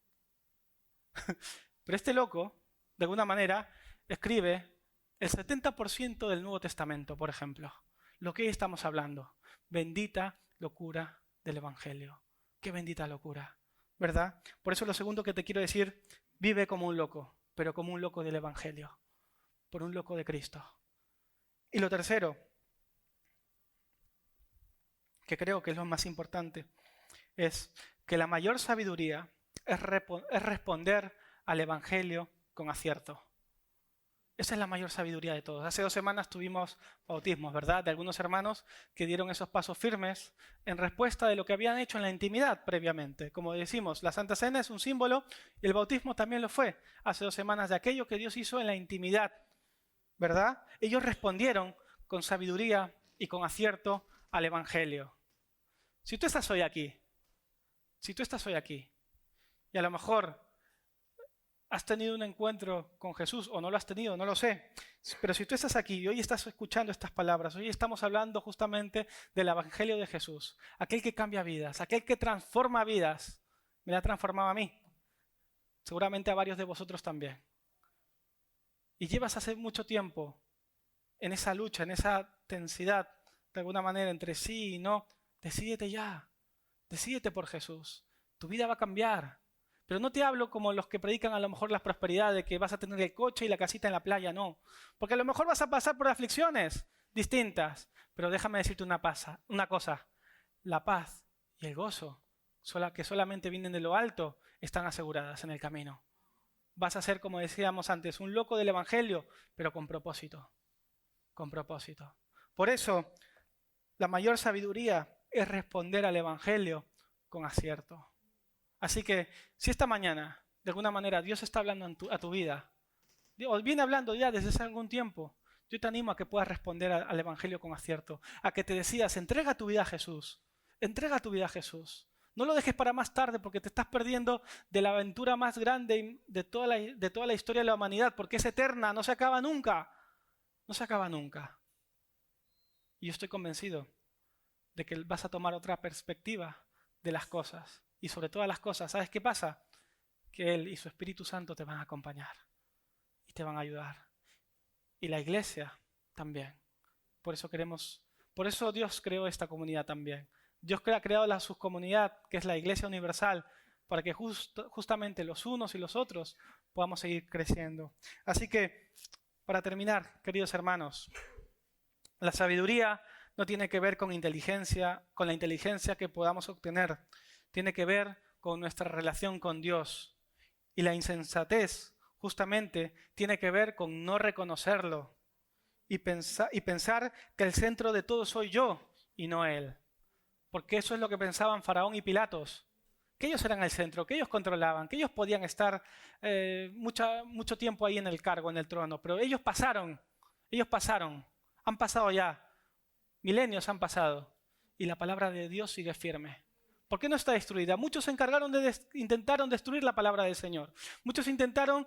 Pero este loco, de alguna manera, escribe el 70% del Nuevo Testamento, por ejemplo. Lo que hoy estamos hablando. Bendita locura del Evangelio. Qué bendita locura, ¿verdad? Por eso lo segundo que te quiero decir, vive como un loco, pero como un loco del Evangelio. Por un loco de Cristo. Y lo tercero, que creo que es lo más importante, es que la mayor sabiduría es responder al Evangelio con acierto. Esa es la mayor sabiduría de todos. Hace 2 semanas tuvimos bautismos, ¿verdad? De algunos hermanos que dieron esos pasos firmes en respuesta de lo que habían hecho en la intimidad previamente. Como decimos, la Santa Cena es un símbolo y el bautismo también lo fue hace 2 semanas de aquello que Dios hizo en la intimidad, ¿verdad? Ellos respondieron con sabiduría y con acierto al Evangelio. Si tú estás hoy aquí, y a lo mejor has tenido un encuentro con Jesús o no lo has tenido, no lo sé. Pero si tú estás aquí y hoy estás escuchando estas palabras, hoy estamos hablando justamente del Evangelio de Jesús, aquel que cambia vidas, aquel que transforma vidas. Me la ha transformado a mí, seguramente a varios de vosotros también. Y llevas hace mucho tiempo en esa lucha, en esa tensidad, de alguna manera, entre sí y no. Decídete ya, decídete por Jesús. Tu vida va a cambiar. Pero no te hablo como los que predican a lo mejor la prosperidad de que vas a tener el coche y la casita en la playa, no. Porque a lo mejor vas a pasar por aflicciones distintas. Pero déjame decirte una cosa, la paz y el gozo que solamente vienen de lo alto, están aseguradas en el camino. Vas a ser, como decíamos antes, un loco del Evangelio, pero con propósito. Con propósito. Por eso, la mayor sabiduría es responder al Evangelio con acierto. Así que, si esta mañana, de alguna manera, Dios está hablando a tu vida, o viene hablando ya desde hace algún tiempo, yo te animo a que puedas responder al Evangelio con acierto, a que te decidas, entrega tu vida a Jesús, entrega tu vida a Jesús. No lo dejes para más tarde porque te estás perdiendo de la aventura más grande de toda la historia de la humanidad, porque es eterna, no se acaba nunca, no se acaba nunca. Y yo estoy convencido de que vas a tomar otra perspectiva de las cosas. Y sobre todas las cosas, ¿sabes qué pasa? Que Él y su Espíritu Santo te van a acompañar y te van a ayudar. Y la iglesia también. Por eso Dios creó esta comunidad también. Dios ha creado la subcomunidad, que es la Iglesia Universal, para que justamente los unos y los otros podamos seguir creciendo. Así que, para terminar, queridos hermanos, la sabiduría no tiene que ver con la inteligencia que podamos obtener. Tiene que ver con nuestra relación con Dios. Y la insensatez, justamente, tiene que ver con no reconocerlo y pensar que el centro de todo soy yo y no Él. Porque eso es lo que pensaban Faraón y Pilatos, que ellos eran el centro, que ellos controlaban, que ellos podían estar mucho tiempo ahí en el cargo, en el trono, pero ellos pasaron, han pasado ya, milenios han pasado, y la palabra de Dios sigue firme. ¿Por qué no está destruida? Muchos se encargaron intentaron destruir la palabra del Señor. Muchos intentaron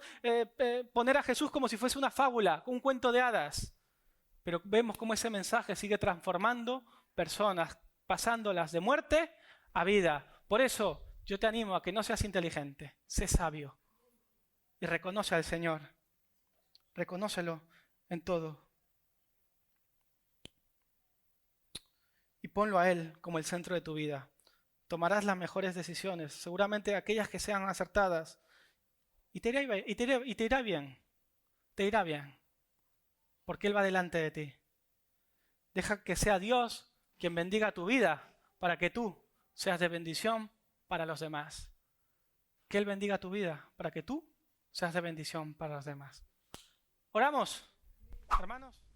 poner a Jesús como si fuese una fábula, un cuento de hadas. Pero vemos cómo ese mensaje sigue transformando personas, pasándolas de muerte a vida. Por eso yo te animo a que no seas inteligente, sé sabio y reconoce al Señor. Reconócelo en todo. Y ponlo a Él como el centro de tu vida. Tomarás las mejores decisiones, seguramente aquellas que sean acertadas. Y te irá bien. Te irá bien. Porque Él va delante de ti. Deja que sea Dios quien bendiga tu vida para que tú seas de bendición para los demás. Que Él bendiga tu vida para que tú seas de bendición para los demás. Oramos, hermanos.